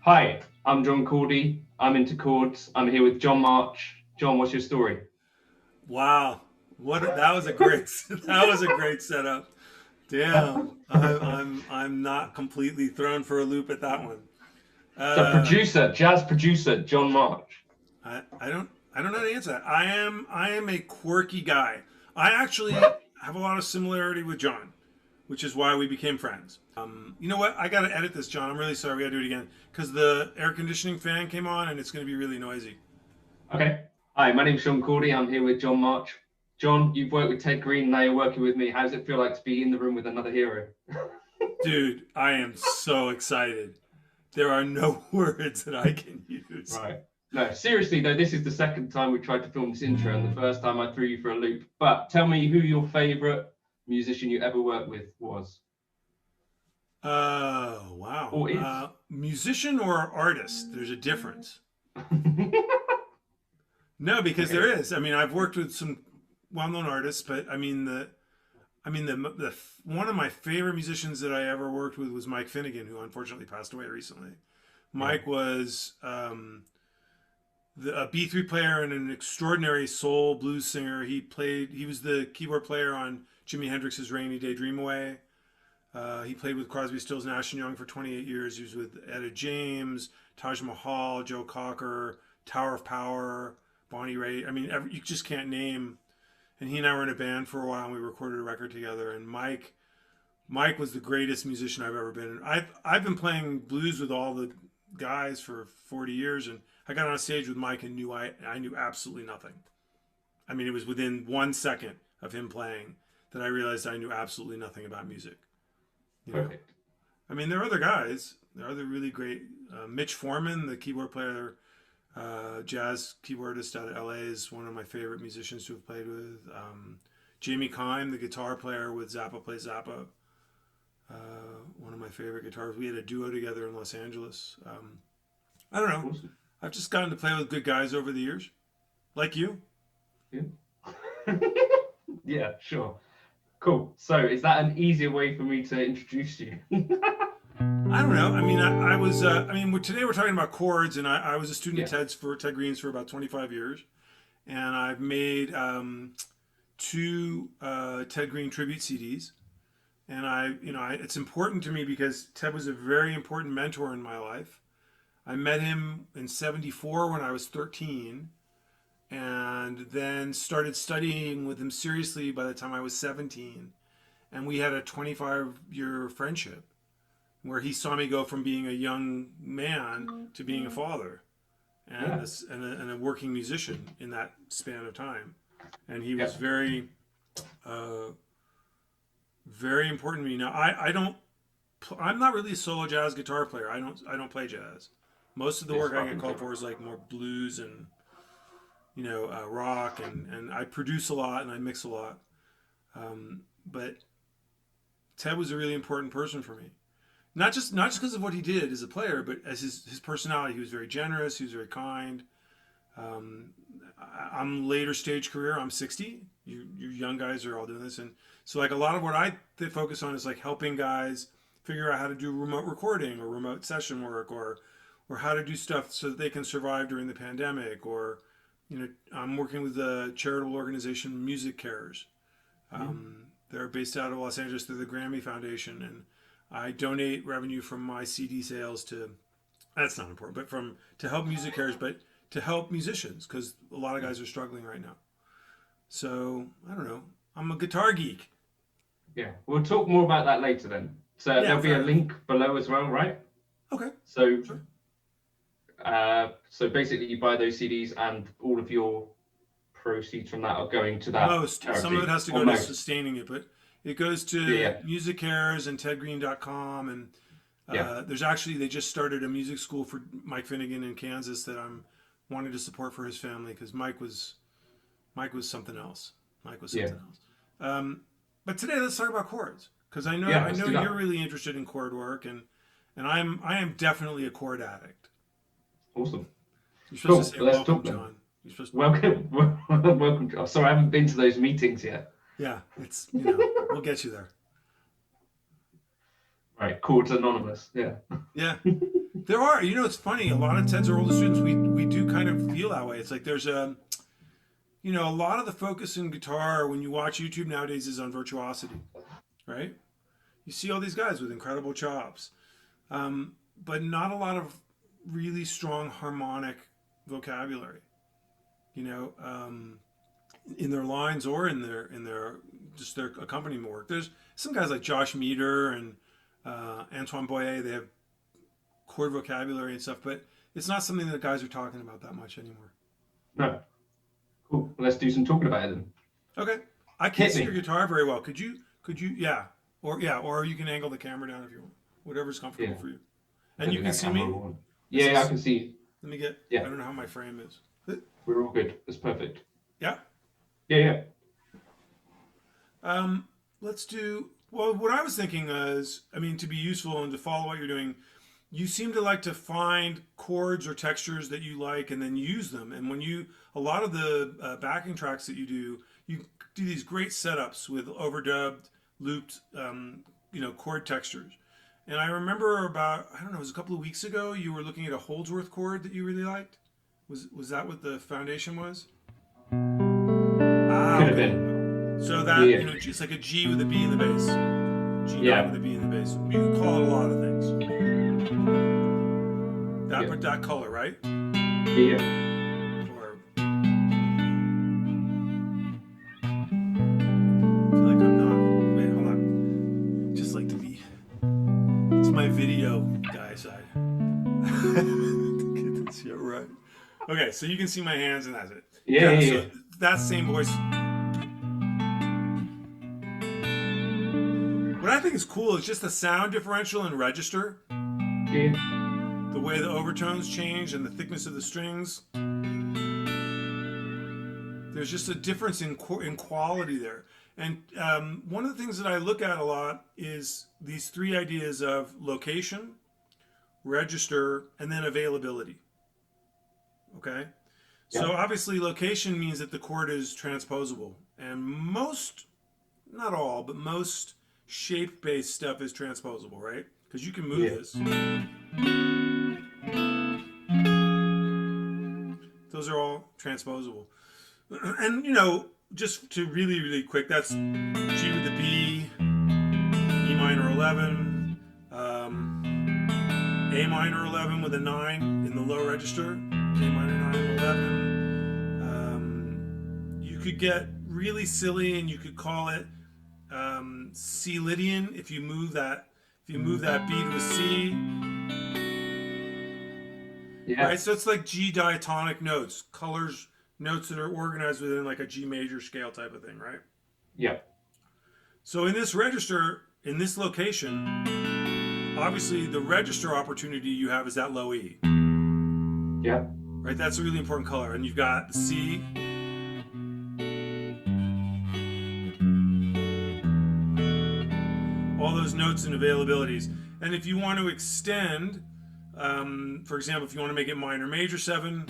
Hi, I'm John Cordy. I'm into chords. I'm here with John March. John, what's your story? Wow, that was a great that was a great setup. Damn, I'm not completely thrown for a loop at that one. So Uh, producer, jazz producer, John March. I don't know how to answer that. I am a quirky guy. I actually have a lot of similarity with John, which is why we became friends. You know what? I got to edit this, John. I'm really sorry. We got to do it again because the air conditioning fan came on and it's going to be really noisy. Okay. Hi, my name's Sean Cordy. I'm here with John March. John, you've worked with Ted Green, now you're working with me. How does it feel like to be in the room with another hero? Dude, I am so excited. There are no words that I can use. Right. No, seriously though, this is the second time we tried to film this intro, and the first time I threw you for a loop. But tell me who your favorite musician you ever worked with was. Wow. Or is. Musician or artist? There's a difference. No, because there Okay. is. I mean, I've worked with some well-known artists, but I mean the one of my favorite musicians that I ever worked with was Mike Finnegan, who unfortunately passed away recently. Yeah. Mike was a B3 player and an extraordinary soul blues singer. He was the keyboard player on Jimi Hendrix's Rainy Day Dream Away. He played with Crosby, Stills, Nash and Young for 28 years. He was with Etta James, Taj Mahal, Joe Cocker, Tower of Power, Bonnie Raitt. I mean, you just can't name. And he and I were in a band for a while, and we recorded a record together. And Mike was the greatest musician I've ever been. I've been playing blues with all the guys for 40 years, and I got on a stage with Mike and I knew absolutely nothing. I mean, it was within 1 second of him playing that I realized I knew absolutely nothing about music. You know, Perfect. I mean, there are other guys. There are other really great. Mitch Foreman, the keyboard player, jazz keyboardist out of LA, is one of my favorite musicians to have played with. Jamie Kime, the guitar player with Zappa Plays Zappa, one of my favorite guitars. We had a duo together in Los Angeles. I don't know. Awesome. I've just gotten to play with good guys over the years, like you. Yeah. Yeah, sure. Cool. So is that an easier way for me to introduce you? I don't know. I mean, I was. I mean, today we're talking about chords, and I was a student Yeah. at Ted Green's for about 25 years, and I've made two Ted Green tribute CDs. And it's important to me because Ted was a very important mentor in my life. I met him in '74 when I was 13, and then started studying with him seriously by the time I was 17. And we had a 25-year friendship where he saw me go from being a young man to being a father and Yeah. and a working musician in that span of time. And he Yeah. was uh, very important to me. Now, I don't, I'm not really a solo jazz guitar player. I don't play jazz. Most of the It's work I get fucking called cool. for is like more blues and rock, and I produce a lot and I mix a lot. But Ted was a really important person for me. Not just because of what he did as a player, but as his personality. He was very generous. He was very kind. Um, I'm later stage career. I'm 60. You young guys are all doing this, and so like a lot of what I focus on is like helping guys figure out how to do remote recording or remote session work, or how to do stuff so that they can survive during the pandemic. Or I'm working with the charitable organization Music Cares. Yeah. They're based out of Los Angeles. They're the Grammy Foundation, and I donate revenue from my CD sales to. That's not important, but from to help Music Cares, but to help musicians because a lot of guys are struggling right now. So I don't know. I'm a guitar geek. Yeah. We'll talk more about that later then. So Yeah, there'll be fair a enough. link below as well, right? Okay, So sure. so basically you buy those CDs and all of your proceeds from that are going to that Most. Some of it charity. has to Or go to most. sustaining it, but it goes Yeah, to yeah. Music Cares and TedGreen.com. And Yeah. there's actually, they just started a music school for Mike Finnegan in Kansas that I'm wanting to support for his family because Mike was something else. Mike was Yeah. something else. Um, but today let's talk about chords because I know Yeah, I let's know do you're that. really interested in chord work, and I am definitely a chord addict. Awesome. You're supposed to Cool. say Let's welcome, talk then. John. You're supposed to. Welcome. Welcome. Oh, sorry, I haven't been to those meetings yet. Yeah, it's we'll get you there. Right. Chords Anonymous. Yeah. Yeah. There are, it's funny. A lot of Ted's older students, we do kind of feel that way. It's like there's a lot of the focus in guitar when you watch YouTube nowadays is on virtuosity, right? You see all these guys with incredible chops, but not a lot of really strong harmonic vocabulary, in their lines or in their just their accompaniment work. There's some guys like Josh Meader and Antoine Boyer. They have chord vocabulary and stuff, but it's not something that guys are talking about that much anymore. No. Cool. Well, let's do some talking about it then. Okay. I can't see your guitar very well. Could you? Yeah. Or you can angle the camera down if you want. Whatever's comfortable for you. And you can see me? Yeah, I can see. Let me get. Yeah. I don't know how my frame is. We're all good. That's perfect. Yeah. Yeah. Let's do. Well, what I was thinking is, to be useful and to follow what you're doing, you seem to like to find chords or textures that you like and then use them. And a lot of the backing tracks that you do these great setups with overdubbed, looped, chord textures. And I remember it was a couple of weeks ago, you were looking at a Holdsworth chord that you really liked. Was that what the foundation was? Could have been. So that, it's like a G with a B in the bass. G9 with a B in the bass. You can call it a lot of things. That color, right? Yeah. Or I feel like I'm not. Wait, hold on. Just like to be. It's my video guy side. Get this shit right. Okay, so you can see my hands and that's it. Yeah. So that same voice. What I think is cool is just the sound differential and register. Yeah. The way the overtones change and the thickness of the strings. There's just a difference in quality there. And one of the things that I look at a lot is these three ideas of location, register, and then availability. Okay? Yeah. So obviously location means that the chord is transposable. And most, not all, but most shape-based stuff is transposable, right? Because you can move this. Those are all transposable. And, just to really, really quick, that's G with the B, E minor 11, A minor 11 with a 9 in the low register, A minor 9, 11. You could get really silly and you could call it C Lydian if you move that B to a C. Yeah. Right, so it's like G diatonic notes, colors, notes that are organized within like a G major scale type of thing, right? Yeah. So in this register, in this location, obviously the register opportunity you have is that low E. Yeah. Right, that's a really important color. And you've got the C. All those notes and availabilities. And if you want to extend, for example, if you want to make it minor major 7,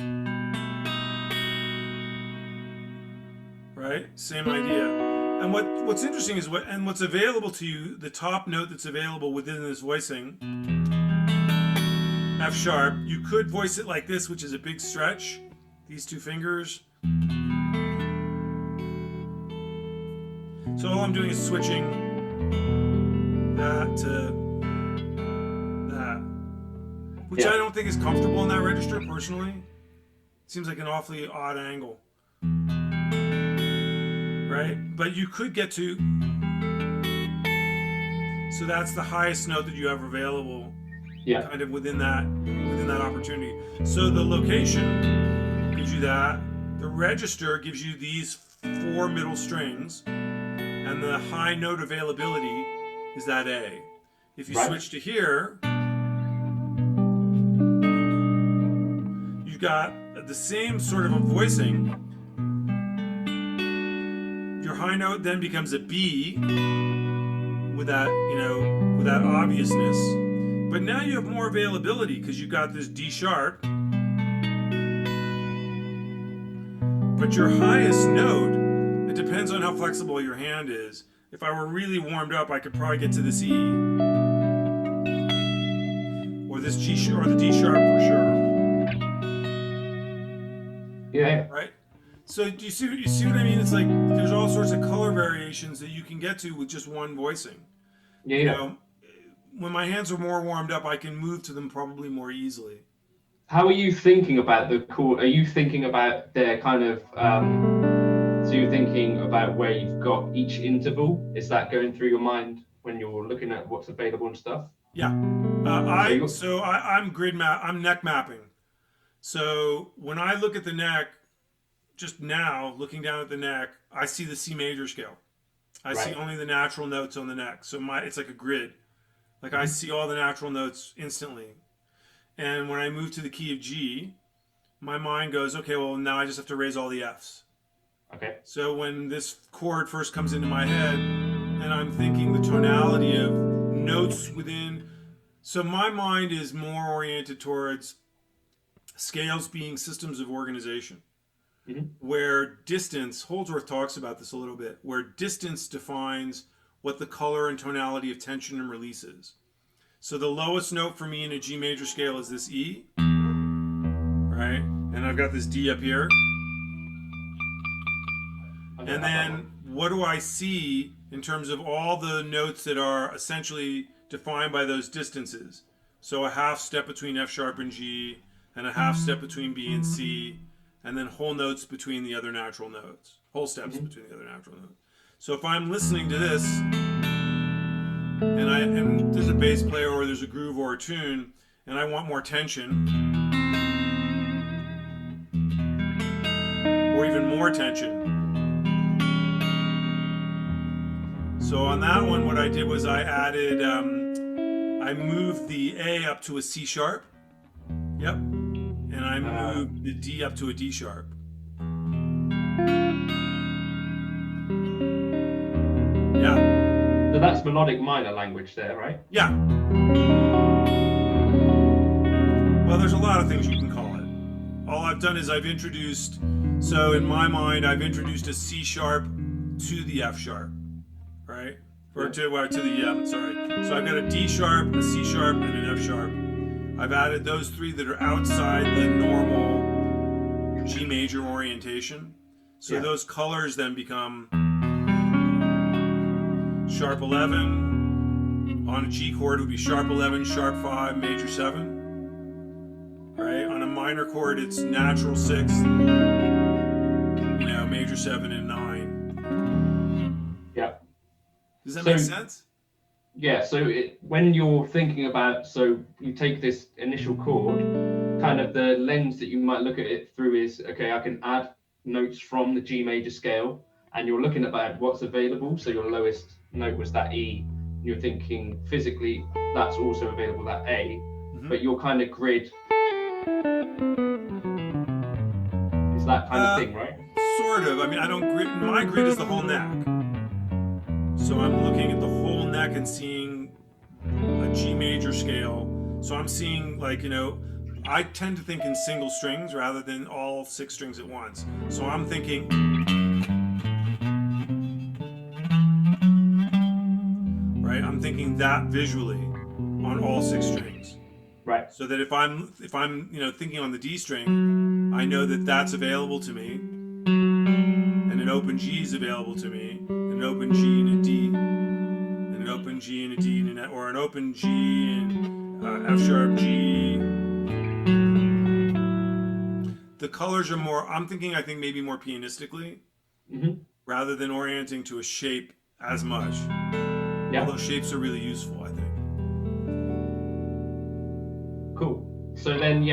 right? Same idea. And what's interesting is what's available to you, the top note that's available within this voicing, F sharp, you could voice it like this, which is a big stretch, these two fingers. So all I'm doing is switching that to that, which I don't think is comfortable in that register personally. It seems like an awfully odd angle, right? But you could get to, so that's the highest note that you have available, kind of within that opportunity. So the location gives you that, the register gives you these 4 middle strings, and the high note availability is that A. If you switch to here, you've got the same sort of a voicing. Your high note then becomes a B with that, with that obviousness. But now you have more availability because you've got this D sharp. But your highest note, it depends on how flexible your hand is. If I were really warmed up, I could probably get to this E. Or this G sharp or the D sharp for sure. Yeah. Right. So do you see what I mean? It's like there's all sorts of color variations that you can get to with just one voicing. Yeah. You know, when my hands are more warmed up, I can move to them probably more easily. How are you thinking about the chord? Are you thinking about their kind of so you're thinking about where you've got each interval? Is that going through your mind when you're looking at what's available and stuff? Yeah. I'm neck mapping. So when I look at the neck, just now looking down at the neck, I see the C major scale. I see only the natural notes on the neck. So it's like a grid. Like I see all the natural notes instantly. And when I move to the key of G, my mind goes, okay, well, now I just have to raise all the Fs. Okay. So when this chord first comes into my head, and I'm thinking the tonality of notes within, so my mind is more oriented towards scales being systems of organization, where distance, Holdsworth talks about this a little bit, where distance defines what the color and tonality of tension and release is. So the lowest note for me in a G major scale is this E, right? And I've got this D up here. And then what do I see in terms of all the notes that are essentially defined by those distances? So a half step between F sharp and G, and a half step between B and C, and then whole notes between the other natural notes. Whole steps between the other natural notes. So if I'm listening to this, and there's a bass player or there's a groove or a tune, and I want more tension, or even more tension. So on that one, what I did was I added, I moved the A up to a C sharp. Yep. And I moved the D up to a D sharp. Yeah. So that's melodic minor language there, right? Yeah. Well, there's a lot of things you can call it. All I've done is I've introduced, so in my mind, I've introduced a C sharp to the F sharp, right? Or to the, sorry. So I've got a D sharp, a C sharp, and an F sharp. I've added those three that are outside the normal G major orientation. So those colors then become sharp 11. On a G chord, it would be sharp 11, sharp 5, major 7. Right? On a minor chord, it's natural 6, major 7 and 9. Yeah. Does that make sense? Yeah, so when you're thinking about, so you take this initial chord, kind of the lens that you might look at it through is, okay, I can add notes from the G major scale, and you're looking about what's available. So your lowest note was that E. You're thinking physically that's also available, that A, but your kind of grid is that kind of thing, right? Sort of. I mean, I don't grid. My grid is the whole neck. So I'm looking at the whole neck and seeing a G major scale. So I'm seeing, like, I tend to think in single strings rather than all 6 strings at once. So I'm thinking, right? I'm thinking that visually on all 6 strings. Right. So that if I'm thinking on the D string, I know that that's available to me, and an open G is available to me, an open G and a D, and an open G and a D, or an open G and F sharp G. The colors are more, I think maybe more pianistically, rather than orienting to a shape as much. Yeah. Although shapes are really useful, I think. Cool. So then,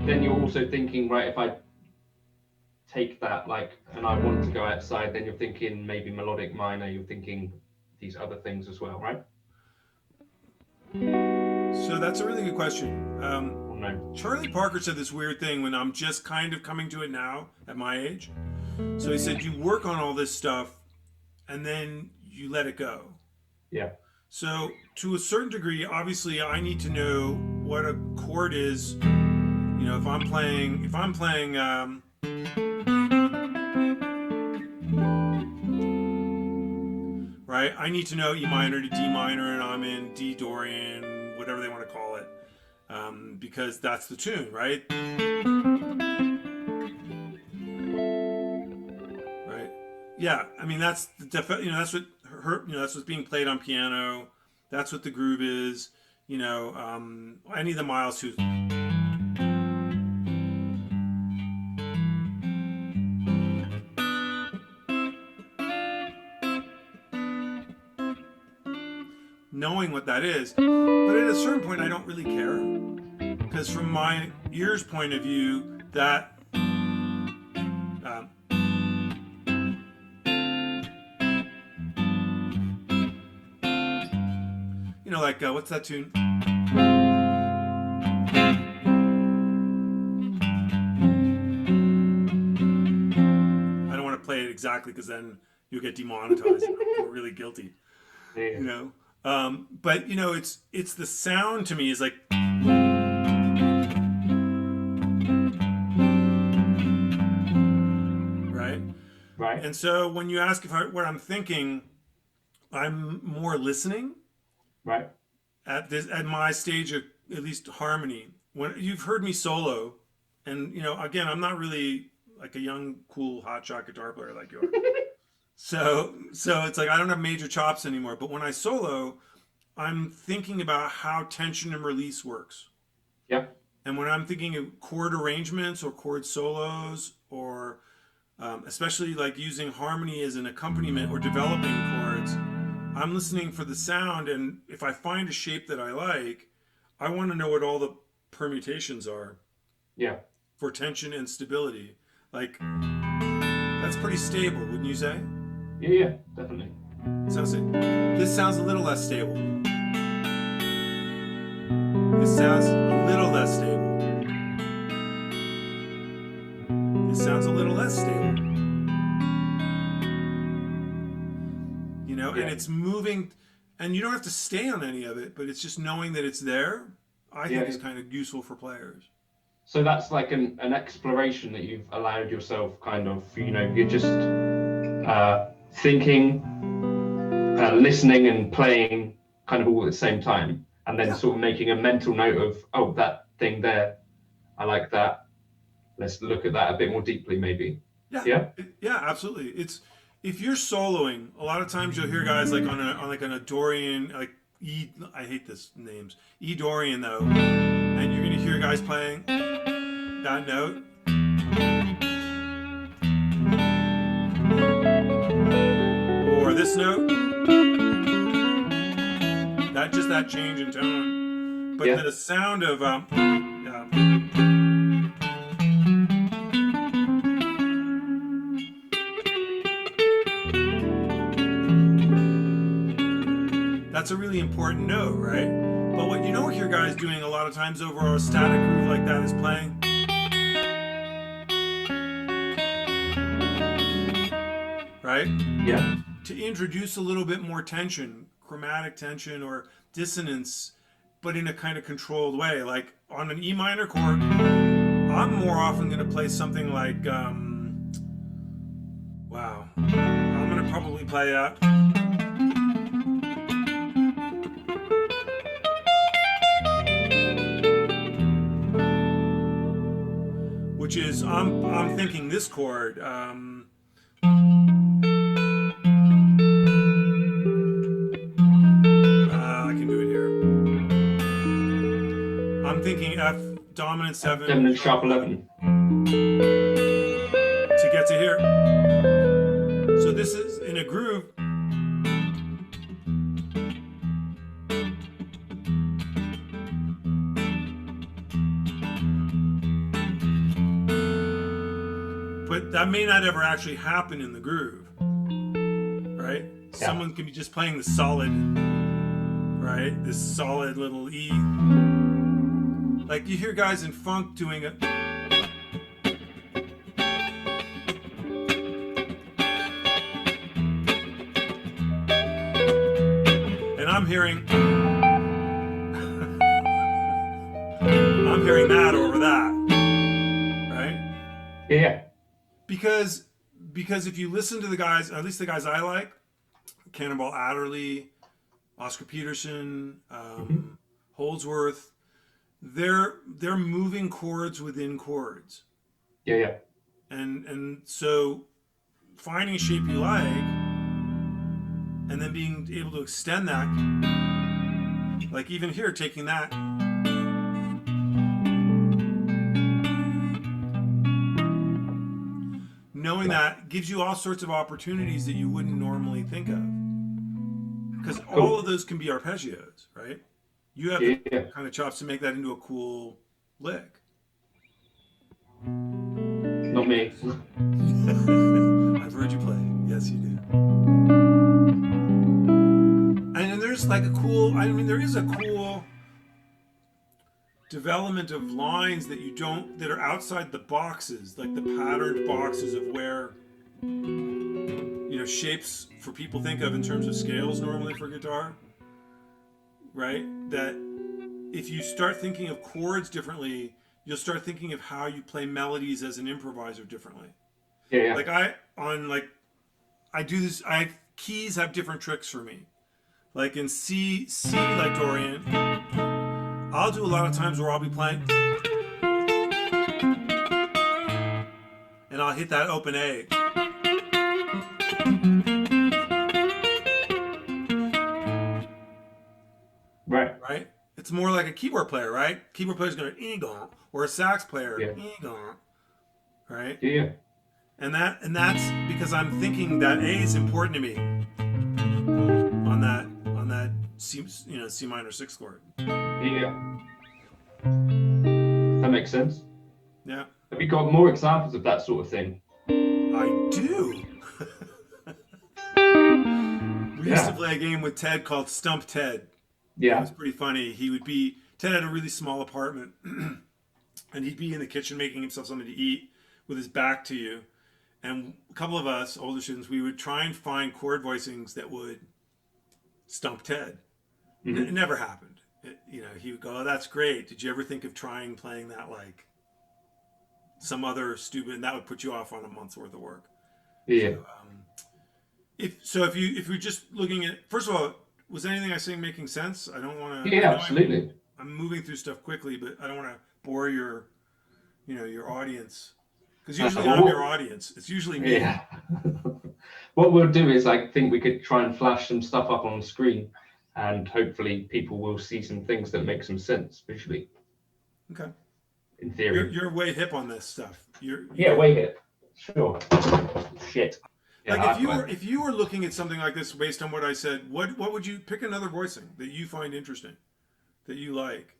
then you're also thinking, right, if I take that, and I want to go outside, then you're thinking maybe melodic minor, you're thinking these other things as well, right? So that's a really good question. No. Charlie Parker said this weird thing when I'm just kind of coming to it now at my age. So he said, you work on all this stuff and then you let it go. Yeah. So to a certain degree, obviously I need to know what a chord is. If I'm playing, right? I need to know E minor to D minor, and I'm in D Dorian, whatever they want to call it. because that's the tune, right? Right? Yeah, I mean that's that's what that's what's being played on piano. That's what the groove is. Any of the Miles who. Knowing what that is, but at a certain point I don't really care, because from my ear's point of view, that like what's that tune? I don't want to play it exactly because then you'll get demonetized. We're really guilty, Yeah. But it's the sound to me is like. Right. And so when you ask what I'm thinking, I'm more listening. Right. At my stage of at least harmony. When you've heard me solo, and again, I'm not really like a young, cool, hotshot guitar player like you are. so it's like I don't have major chops anymore. But when I solo, I'm thinking about how tension and release works. Yeah. And when I'm thinking of chord arrangements or chord solos or especially like using harmony as an accompaniment or developing chords, I'm listening for the sound, and if I find a shape that I like, I want to know what all the permutations are. Yeah. For tension and stability. Like, that's pretty stable, wouldn't you say? Yeah, definitely. This sounds a little less stable. This sounds a little less stable. This sounds a little less stable. And it's moving, and you don't have to stay on any of it, but it's just knowing that it's there, I think is kind of useful for players. So that's like an exploration that you've allowed yourself kind of, you're just thinking, listening and playing kind of all at the same time, and then sort of making a mental note of, oh, that thing there, I like that. Let's look at that a bit more deeply, maybe. Yeah, absolutely. It's if you're soloing, a lot of times you'll hear guys like on a Dorian, like I hate this names, E Dorian though, and you're gonna hear guys playing that note. Or this note. That change in tone. But the sound of that's a really important note, right? But what you don't hear guys doing a lot of times over a static groove like that is playing. Right? Yeah. To introduce a little bit more tension, chromatic tension or dissonance, but in a kind of controlled way. Like on an E minor chord, I'm more often going to play something like, I'm going to probably play that. Which is, I'm thinking this chord, I can do it here. I'm thinking F dominant 7. Dominant sharp 11. To get to here. So this is in a groove. But that may not ever actually happen in the groove, right? Yeah. Someone can be just playing the solid, right? This solid little E. Like you hear guys in funk doing it. And I'm hearing that over that, right? Yeah. Because if you listen to the guys, at least the guys I like, Cannonball Adderley, Oscar Peterson, Holdsworth, they're moving chords within chords. Yeah. And so finding a shape you like and then being able to extend that, like even here, taking that, knowing that gives you all sorts of opportunities that you wouldn't normally think of, because all of those can be arpeggios, right? You have the kind of chops to make that into a cool lick. Not me. I've heard you play. Yes, you do. And there's like a cool, I mean, there is a cool development of lines that that are outside the boxes, like the patterned boxes of where, shapes for people think of in terms of scales normally for guitar, right? That if you start thinking of chords differently, you'll start thinking of how you play melodies as an improviser differently. Yeah. Like I do this. Keys have different tricks for me. Like in C like Dorian, I'll do a lot of times where I'll be playing, and I'll hit that open A. Right. It's more like a keyboard player, right? Keyboard player's going to or a sax player, right? Yeah. And that's because I'm thinking that A is important to me on that C minor 6 chord. Yeah. That makes sense. Yeah. Have you got more examples of that sort of thing? I do. We used to play a game with Ted called Stump Ted. Yeah. It was pretty funny. Ted had a really small apartment, and he'd be in the kitchen making himself something to eat with his back to you. And a couple of us, older students, we would try and find chord voicings that would stump Ted. Mm-hmm. It never happened. He would go, "Oh, that's great. Did you ever think of playing that like some other stupid?" And that would put you off on a month's worth of work. Yeah. So, if you're just looking at, first of all, was anything I saying making sense? I don't want to. Yeah, absolutely. I'm moving through stuff quickly, but I don't want to bore your audience. Because usually I'm your audience. It's usually me. Yeah. What we'll do is, I think we could try and flash some stuff up on the screen, and hopefully people will see some things that make some sense visually. Okay. In theory. You're way hip on this stuff. Way hip. Sure. Shit. Like if you were looking at something like this based on what I said, what would you pick another voicing that you find interesting, that you like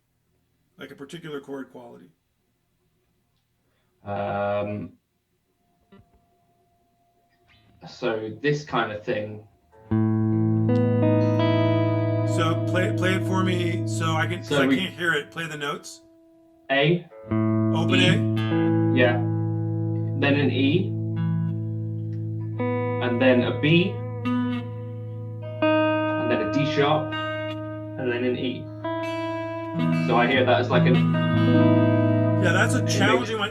a particular chord quality? So this kind of thing. So play it for me so I can. So I can't hear it. Play the notes. A. Open E, A. Yeah. Then an E. And then a B. And then a D sharp. And then an E. So I hear that as like an. Yeah, that's a challenging one.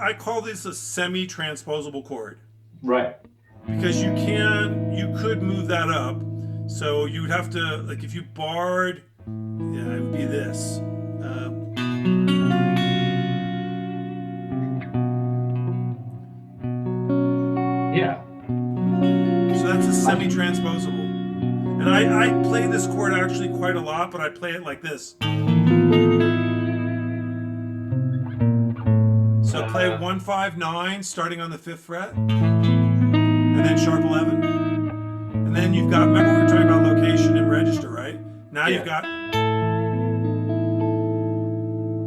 I call this a semi-transposable chord. Right. Because you could move that up. So you would have to, like, if you barred, it would be this. Yeah. So that's a semi-transposable. And I play this chord actually quite a lot, but I play it like this. So play 1, 5, 9, starting on the 5th fret, and then sharp 11. And then you've got, remember we were talking about location and register, right? Now you've got...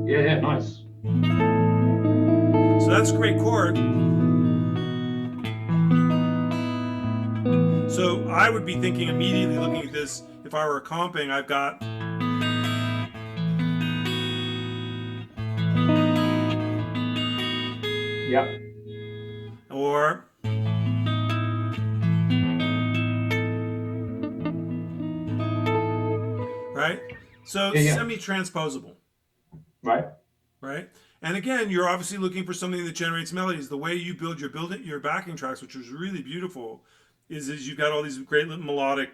Yeah, nice. So that's a great chord. So I would be thinking immediately, looking at this, if I were comping, I've got... Yep. Or... Right? So semi-transposable. Right. Right? And again, you're obviously looking for something that generates melodies. The way you build your backing tracks, which is really beautiful, is you've got all these great little melodic...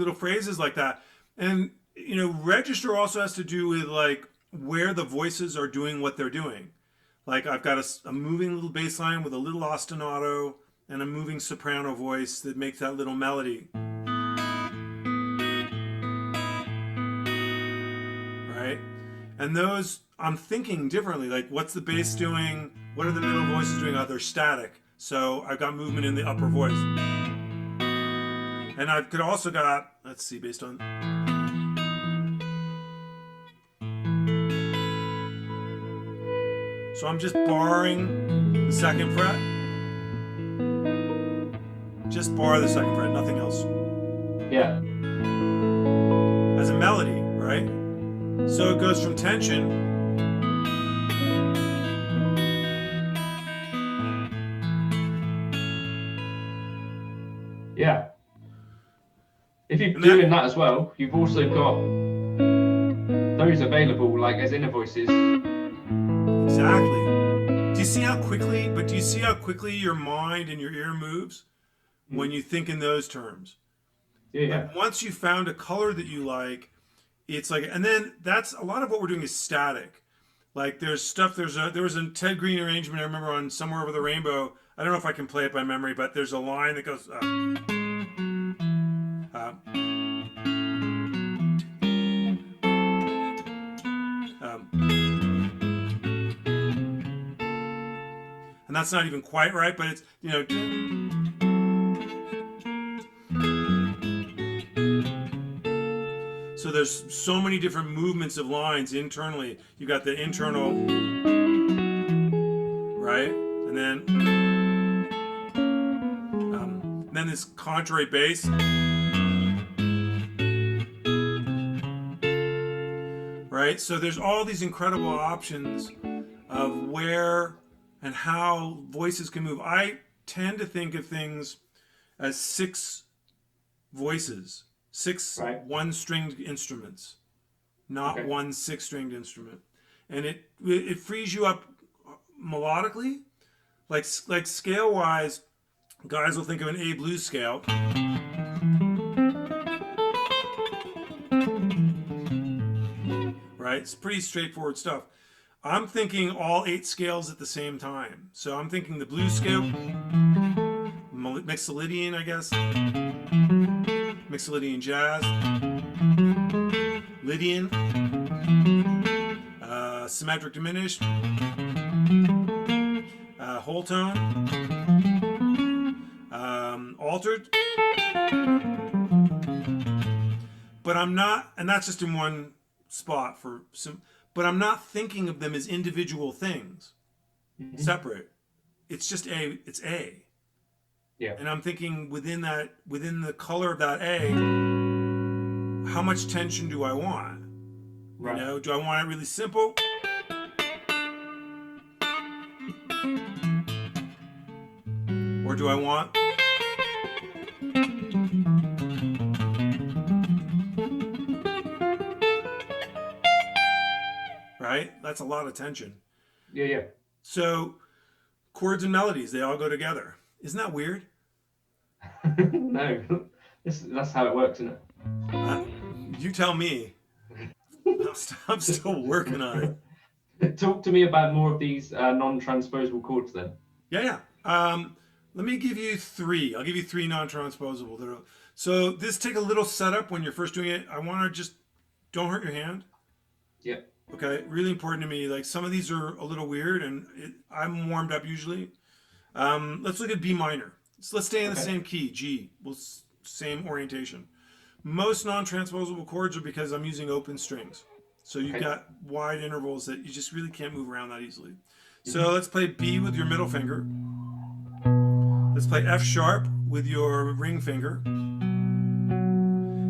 little phrases like that. And, you know, register also has to do with like where the voices are doing what they're doing. Like I've got a moving little bass line with a little ostinato and a moving soprano voice that makes that little melody. Right? And those, I'm thinking differently. Like, what's the bass doing? What are the middle voices doing? Oh, they're static. So I've got movement in the upper voice. And I've could also got, let's see, based on. So I'm just barring the second fret. Just bar the second fret, nothing else. Yeah. As a melody, right? So it goes from tension. Yeah. If you're doing that as well, you've also got those available like as inner voices. Exactly. Do you see how quickly, your mind and your ear moves when you think in those terms? Yeah. Like once you found a color that you like, it's like, and then that's a lot of what we're doing is static. Like there's stuff, there was a Ted Green arrangement I remember on Somewhere Over the Rainbow. I don't know if I can play it by memory, but there's a line that goes, and that's not even quite right, but it's, you know, so there's so many different movements of lines internally. You got the internal, right? And then this contrary bass. Right? So there's all these incredible options of where and how voices can move. I tend to think of things as 6 voices, 6 right. one-stringed instruments, not one 6-stringed instrument. And it frees you up melodically. Like scale-wise, guys will think of an A blues scale. Right? It's pretty straightforward stuff. I'm thinking all 8 scales at the same time. So I'm thinking the blues scale, Mixolydian, I guess, Mixolydian jazz, Lydian, symmetric diminished, whole tone, altered. But I'm not, and that's just in one spot for some, but I'm not thinking of them as individual things, separate. It's just it's A. Yeah. And I'm thinking within the color of that A, how much tension do I want? Right. You know, do I want it really simple? Or do I want right? That's a lot of tension. Yeah. So chords and melodies, they all go together. Isn't that weird? No, that's how it works, isn't it? You tell me. I'm still working on it. Talk to me about more of these non-transposable chords then. Yeah. Let me give you 3. I'll give you 3 non-transposable. So this take a little setup when you're first doing it. I want to just don't hurt your hand. Yeah. Okay, really important to me. Like some of these are a little weird, and I'm warmed up usually. Let's look at B minor. So let's stay in the same key, G. Same orientation. Most non-transposable chords are because I'm using open strings. So you've got wide intervals that you just really can't move around that easily. So let's play B with your middle finger. Let's play F sharp with your ring finger.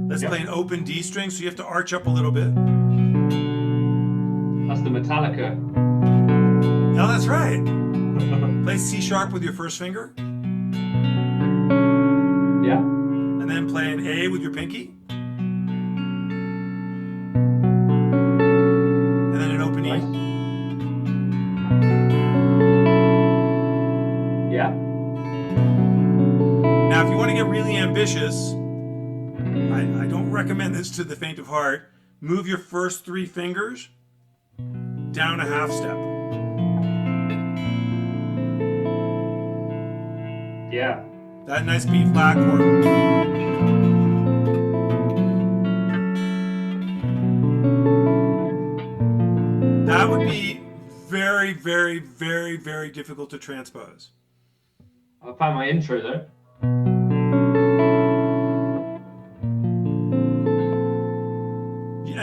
Let's play an open D string, so you have to arch up a little bit. That's the Metallica. No, that's right. Play C sharp with your first finger. Yeah. And then play an A with your pinky. And then an open E. Yeah. Now, if you want to get really ambitious, I recommend this to the faint of heart. Move your first 3 fingers down a half step. Yeah. That nice B flat chord. That would be very, very, very, very difficult to transpose. I found my intro though.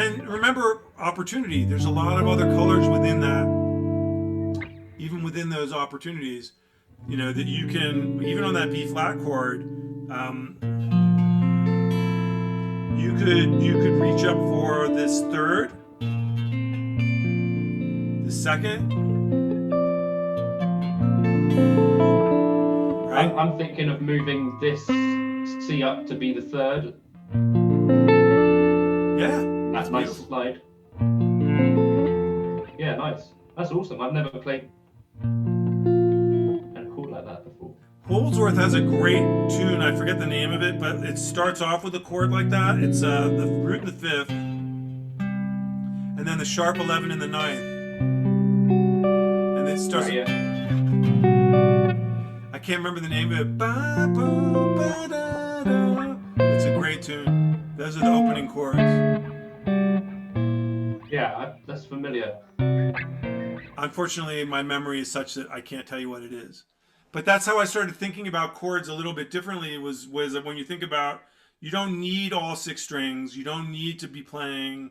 And remember, opportunity. There's a lot of other colors within that. Even within those opportunities, that you can, even on that B flat chord, you could reach up for this third, the second. Right? I'm thinking of moving this C up to be the third. Yeah. That's nice beautiful. slide. Yeah, nice. That's awesome. I've never played a chord like that before. Holdsworth has a great tune. I forget the name of it, but it starts off with a chord like that. It's the root in the 5th, and then the sharp 11 in the 9th, and it starts. Right, yeah. I can't remember the name of it. It's a great tune. Those are the opening chords. Yeah, that's familiar. Unfortunately, my memory is such that I can't tell you what it is. But that's how I started thinking about chords a little bit differently. Was when you think about, you don't need all 6 strings. You don't need to be playing,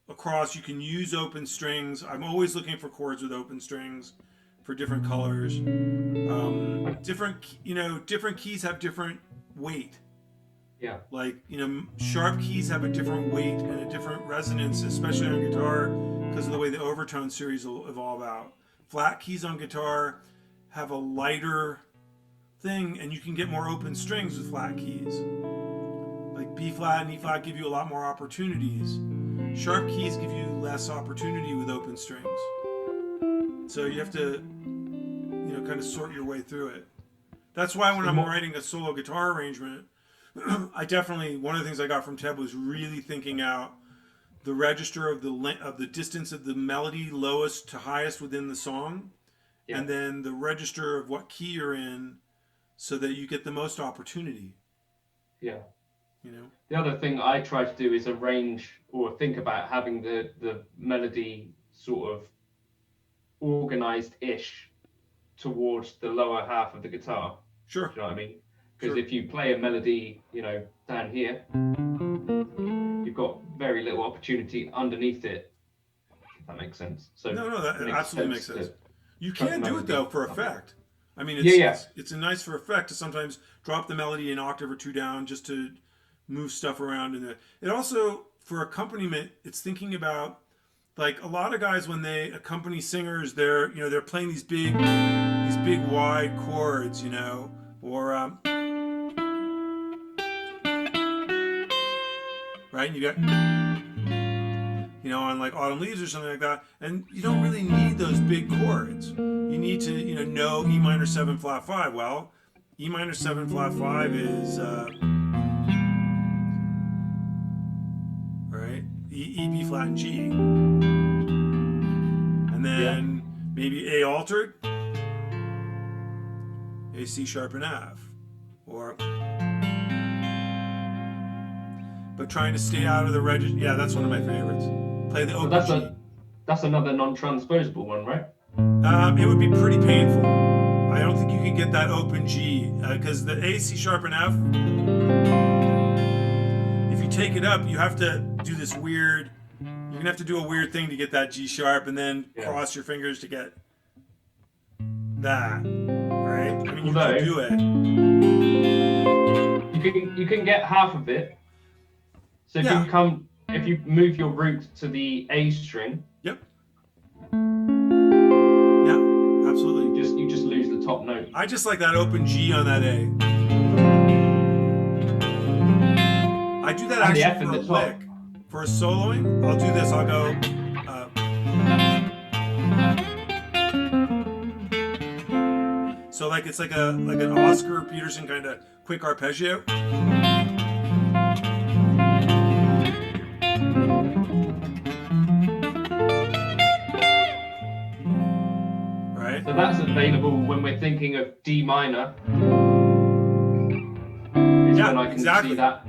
across. You can use open strings. I'm always looking for chords with open strings for different colors. Different keys have different weight. Yeah. Like, sharp keys have a different weight and a different resonance, especially on guitar, because of the way the overtone series will evolve out. Flat keys on guitar have a lighter thing, and you can get more open strings with flat keys. Like B flat and E flat give you a lot more opportunities. Sharp keys give you less opportunity with open strings. So you have to, kind of sort your way through it. That's why when I'm writing a solo guitar arrangement, I definitely, one of the things I got from Ted was really thinking out the register of the distance of the melody lowest to highest within the song, and then the register of what key you're in, so that you get the most opportunity. Yeah. The other thing I try to do is arrange or think about having the melody sort of organized-ish towards the lower half of the guitar. Sure. Do you know what I mean? Because if you play a melody, down here, you've got very little opportunity underneath it. If that makes sense. So no, that absolutely makes sense. You can do it though for effect. I mean, it's a nice for effect to sometimes drop the melody an octave or 2 down just to move stuff around in it. It also, for accompaniment, it's thinking about, like, a lot of guys when they accompany singers, they're playing these big wide chords, or right? And you got, on like Autumn Leaves or something like that, and you don't really need those big chords. You need to, know E minor 7 flat 5. Well, E minor 7 flat 5 is, right? E, B flat, and G. And then maybe A altered, A, C sharp, and F. Or, but trying to stay out of the register. Yeah, that's one of my favorites. Play the open G. That's another non-transposable one, right? It would be pretty painful. I don't think you can get that open G, because the A, C sharp, and F, if you take it up, you have to do this weird, you're going to have to do a weird thing to get that G sharp, and then cross your fingers to get that, right? I mean, you can do it. You can get half of it. So if you move your root to the A string. Yep. Yeah, absolutely. You just lose the top note. I just like that open G on that A. I do that actually for a lick. For a soloing, I'll do this. I'll go. So like it's like an Oscar Peterson kind of quick arpeggio. thinking of D minor, is when I can exactly. see that.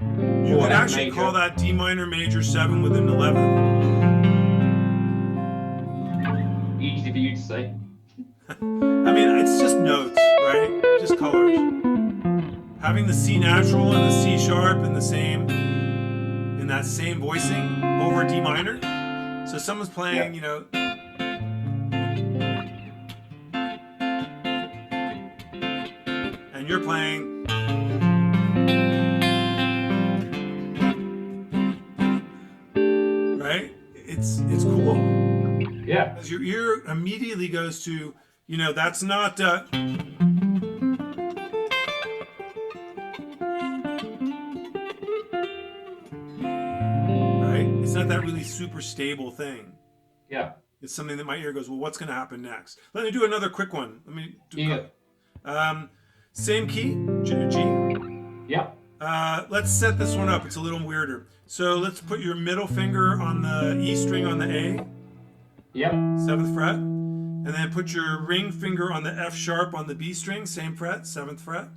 You Or could F actually major. call that D minor major 7 with an 11th. Easy for you to say. I mean, it's just notes, right? Just colors. Having the C natural and the C sharp in that same voicing over D minor. So someone's playing, you know, and you're playing, right? It's cool. Yeah. Because your ear immediately goes to, you know, that's not right? It's not that really super stable thing. Yeah. It's something that my ear goes, well, what's going to happen next? Let me do another quick one. Let me do same key, G. Yeah. Let's set this one up. It's a little weirder. So let's put your middle finger on the E string on the A. Yep. 7th fret. And then put your ring finger on the F sharp on the B string, same fret, 7th fret.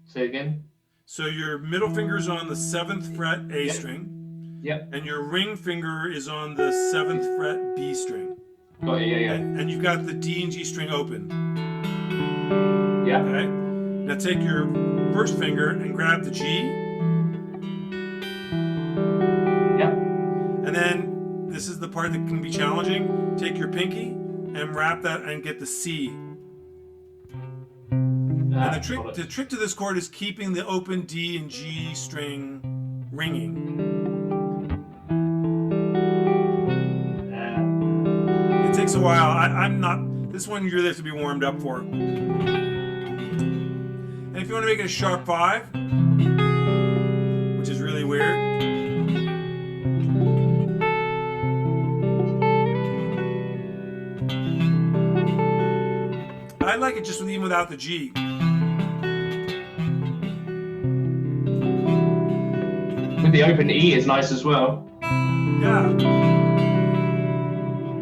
Say again. So your middle finger's on the 7th fret A Yep. string. Yep. And your ring finger is on the 7th fret B string. Got it, yeah. And you've got the D and G string open. Yeah. Okay? Now take your first finger and grab the G. Yeah. And then, this is the part that can be challenging. Take your pinky and wrap that and get the C. And the trick to this chord is keeping the open D and G string ringing. It takes a while. I'm not. This one you really have to be warmed up for. And if you want to make it a sharp 5, which is really weird. I like it just even without the G. With the open E is nice as well. Yeah.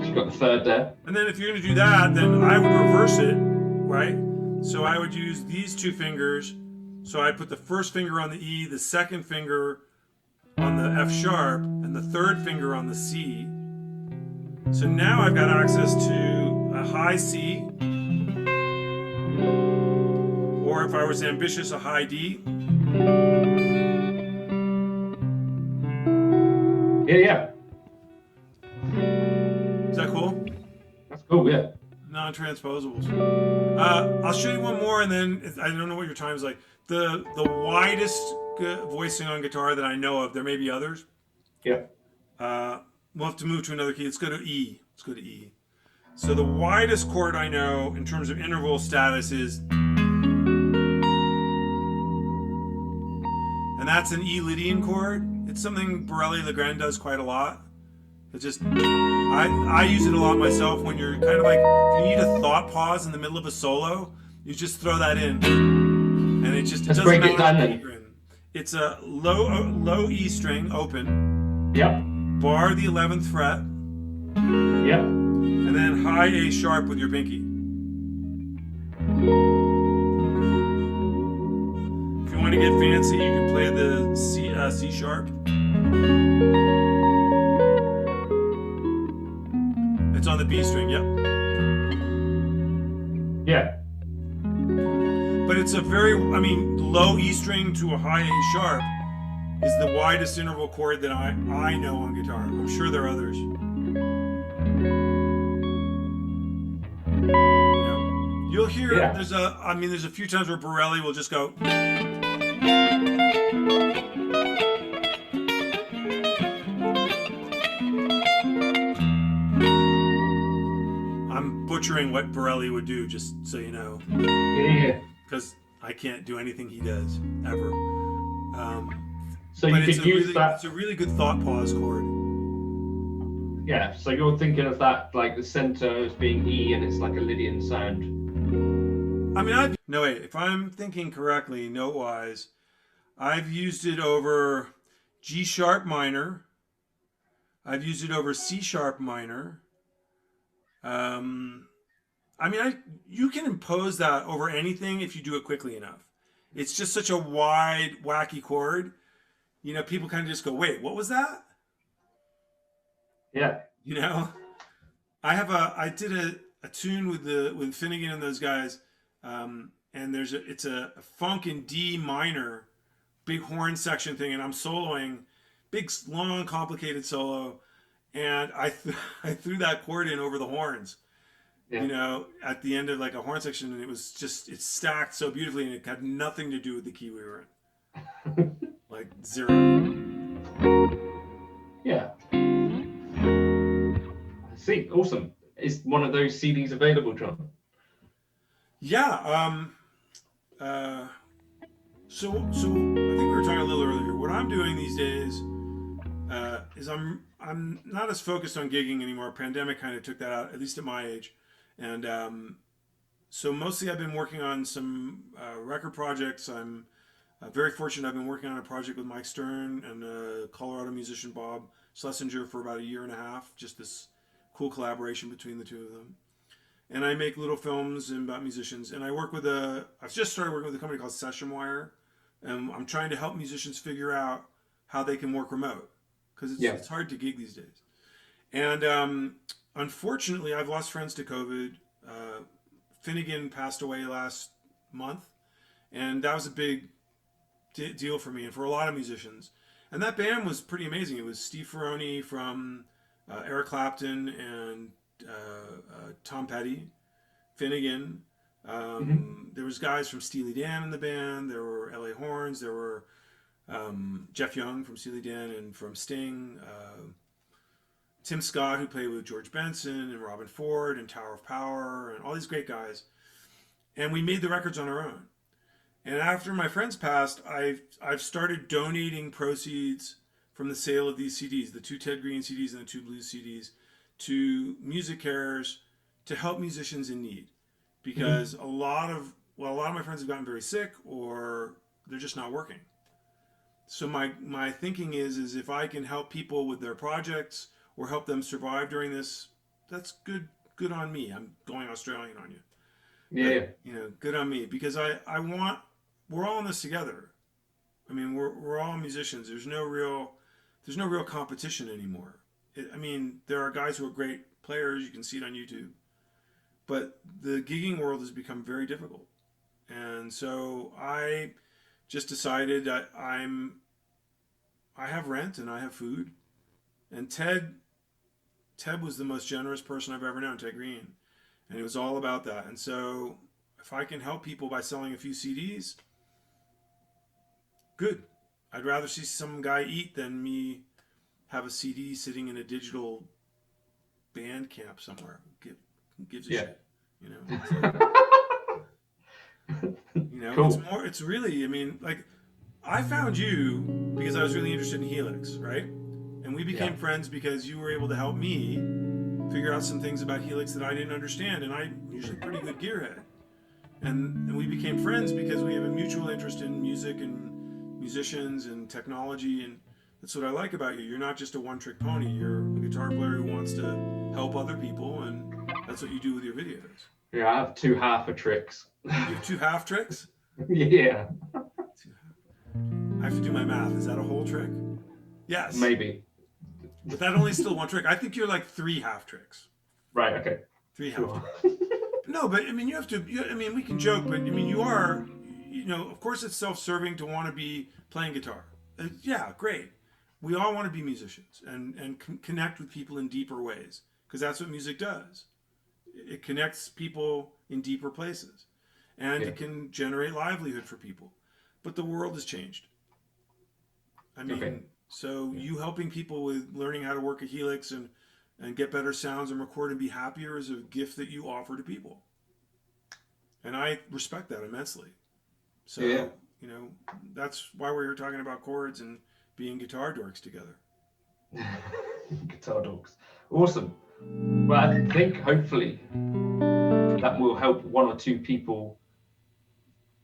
You've got the 3rd there. And then if you're going to do that, then I would reverse it, right? So I would use these 2 fingers. So I put the first finger on the E, the second finger on the F sharp, and the 3rd finger on the C. So now I've got access to a high C, or if I was ambitious, a high D. Yeah. Is that cool? That's cool, yeah. Non-transposables. I'll show you one more, and then I don't know what your time's like. The widest voicing on guitar that I know of. There may be others. Yeah. We'll have to move to another key. Let's go to E. So the widest chord I know in terms of interval status is, and that's an E Lydian chord. It's something Borelli Legrand does quite a lot. It's just, I use it a lot myself when you're kind of like, if you need a thought pause in the middle of a solo, you just throw that in. And it just, Let's it break doesn't it down matter. then. It's a low E string, open. Yep. Bar the 11th fret. Yep. And then high A sharp with your pinky. If you want to get fancy, you can play the C sharp. It's on the B string, yep. Yeah. But it's a very, low E string to a high A sharp is the widest interval chord that I know on guitar. I'm sure there are others. You'll hear, there's a few times where Borelli will just go. I'm butchering what Borelli would do, just so you know. Yeah. Because I can't do anything he does, ever. So you could use that. It's a really good thought pause chord. Yeah, so you're thinking of that, like the center as being E and it's like a Lydian sound. If I'm thinking correctly, note-wise, I've used it over G sharp minor. I've used it over C sharp minor. I mean, you can impose that over anything if you do it quickly enough. It's just such a wide, wacky chord. You know, people kind of just go, "Wait, what was that?" Yeah. You know, I did a tune with Finnegan and those guys, and it's a funk in D minor, big horn section thing, and I'm soloing, big long complicated solo, and I threw that chord in over the horns, Yeah. you know, at the end of like a horn section, and it stacked so beautifully, and it had nothing to do with the key we were in, like zero. Yeah. I see. Awesome. Is one of those CDs available, John? Yeah. Uh, so I think we were talking a little earlier. What I'm doing these days is I'm not as focused on gigging anymore. Pandemic kind of took that out, at least at my age, and so mostly I've been working on some record projects. I'm very fortunate. I've been working on a project with Mike Stern and Colorado musician Bob Schlesinger for about a year and a half. Just this cool collaboration between the two of them. And I make little films about musicians. And I've just started working with a company called Session Wire, and I'm trying to help musicians figure out how they can work remote because Yeah. it's hard to gig these days. And unfortunately, I've lost friends to COVID. Finnegan passed away last month, and that was a big deal for me and for a lot of musicians. And that band was pretty amazing. It was Steve Ferroni from Eric Clapton and Tom Petty, Finnegan. There was guys from Steely Dan in the band. There were L.A. Horns. There were Jeff Young from Steely Dan and from Sting. Tim Scott, who played with George Benson and Robin Ford and Tower of Power and all these great guys. And we made the records on our own. And after my friends passed, I've started donating proceeds from the sale of these CDs, the 2 Ted Green CDs and the 2 Blues CDs, to music carers to help musicians in need. Because a lot of my friends have gotten very sick or they're just not working. So my thinking is if I can help people with their projects or help them survive during this, that's good on me. I'm going Australian on you. Yeah. But, you know, good on me because we're all in this together. I mean, we're all musicians. There's no real competition anymore. I mean, there are guys who are great players. You can see it on YouTube. But the gigging world has become very difficult. And so I just decided that I have rent and I have food. And Ted was the most generous person I've ever known, Ted Green. And it was all about that. And so if I can help people by selling a few CDs, good. I'd rather see some guy eat than me have a CD sitting in a digital band camp somewhere. Who gives a shit? You know? So, you know, Cool. it's really, I mean, like, I found you because I was really interested in Helix, right? And we became friends because you were able to help me figure out some things about Helix that I didn't understand, and I'm usually a pretty good gearhead. And we became friends because we have a mutual interest in music and musicians and technology, and that's what I like about you. You're not just a one-trick pony. You're a guitar player who wants to help other people, and that's what you do with your videos. Yeah, I have 2 half a tricks. You have 2 half tricks? Yeah. I have to do my math. Is that a whole trick? Yes. Maybe. But that only still 1 trick. I think you're like 3 half tricks. Right. Okay. 3 half tricks. No, but I mean, I mean, we can joke, but I mean, you know, of course it's self-serving to want to be playing guitar. Yeah, great. We all want to be musicians and connect with people in deeper ways because that's what music does. It connects people in deeper places and it can generate livelihood for people. But the world has changed. I mean, so you helping people with learning how to work a Helix and get better sounds and record and be happier is a gift that you offer to people. And I respect that immensely. So, you know, that's why we're here talking about chords and being guitar dorks together. Guitar dogs. Awesome. Well, I think hopefully that will help 1 or 2 people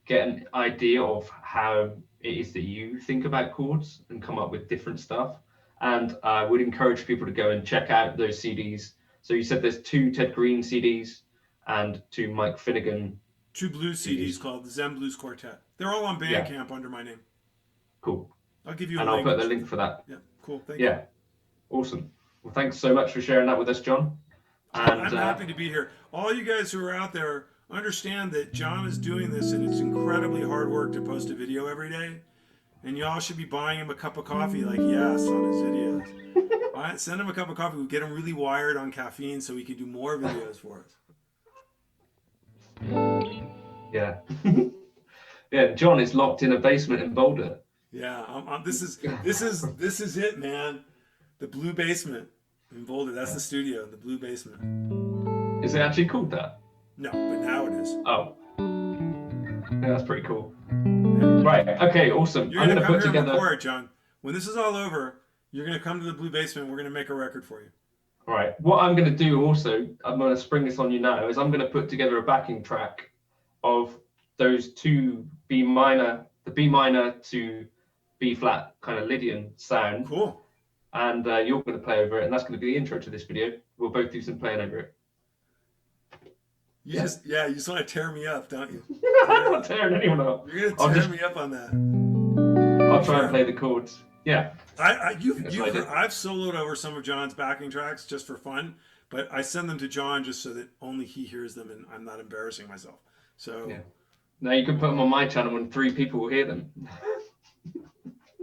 get an idea of how it is that you think about chords and come up with different stuff. And I would encourage people to go and check out those CDs. So you said there's 2 Ted Green CDs and to Mike Finnegan. 2 blues CDs called the Zen Blues Quartet. They're all on Bandcamp under my name. Cool. I'll give you a and link. I'll put the link for that. Yeah, cool. Thank you. Yeah, awesome. Well, thanks so much for sharing that with us, John. And I'm happy to be here. All you guys who are out there, understand that John is doing this, and it's incredibly hard work to post a video every day. And y'all should be buying him a cup of coffee like yes on his videos. All right, send him a cup of coffee. We'll get him really wired on caffeine so he can do more videos for us. Yeah. Yeah, John is locked in a basement in Boulder. Yeah, this is it, man. The Blue Basement in Boulder. That's the studio, the Blue Basement. Is it actually called that? No, but now it is. Oh. Yeah, that's pretty cool. Right. Okay. Awesome. You're gonna come here and record, John. When this is all over, you're gonna come to the Blue Basement. We're gonna make a record for you. All right. What I'm gonna do also, I'm gonna spring this on you now, is I'm gonna put together a backing track of those two B minor, the B minor to B flat kind of Lydian sound. Cool. And you're gonna play over it, and that's gonna be the intro to this video. We'll both do some playing over it. You just want to tear me up, don't you? I'm not tearing anyone up. You're gonna tear me up on that. I'll try and play the chords. Yeah. I've soloed over some of John's backing tracks just for fun, but I send them to John just so that only he hears them and I'm not embarrassing myself. So yeah. Now you can put them on my channel and 3 people will hear them.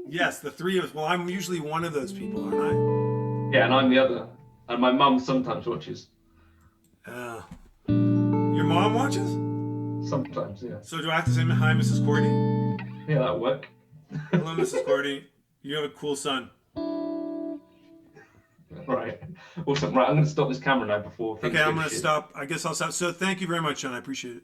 Yes, the 3 of us. Well, I'm usually one of those people, aren't I? Yeah, and I'm the other. And my mum sometimes watches. Your mom watches? Sometimes, yeah. So do I have to say hi, Mrs. Cordy? Yeah, that'll work. Hello, Mrs. Cordy. You have a cool son. Right. Awesome. Right, I'm going to stop this camera now before. Okay, I'm going to stop. I guess I'll stop. So thank you very much, John. I appreciate it.